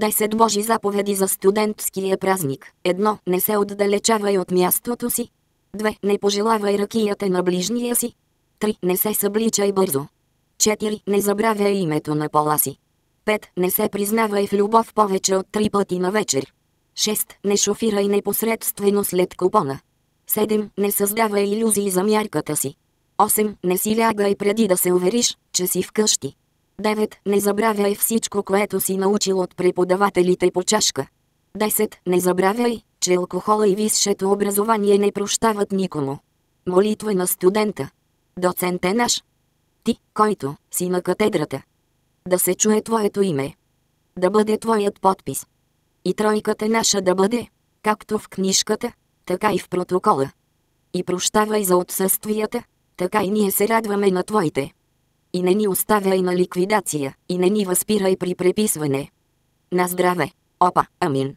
10 Божи заповеди за студентския празник. 1. Не се отдалечавай от мястото си. 2. Не пожелавай ракията на ближния си. 3. Не се събличай бързо. 4. Не забравяй името на пола си. 5. Не се признавай в любов повече от 3 пъти на вечер. 6. Не шофирай непосредствено след купона. 7. Не създавай илюзии за мярката си. 8. Не си лягай преди да се увериш, че си вкъщи. 9. Не забравяй всичко, което си научил от преподавателите по чашка. 10. Не забравяй, че алкохола и висшето образование не прощават никому. Молитва на студента. Доцент е наш. Ти, който си на катедрата. Да се чуе твоето име. Да бъде твоят подпис. И тройката наша да бъде, както в книжката, така и в протокола. И прощавай за отсъствията, така и ние се радваме на твоите. И не ни оставяй на ликвидация, и не ни възпирай при преписване. На здраве, опа, амин.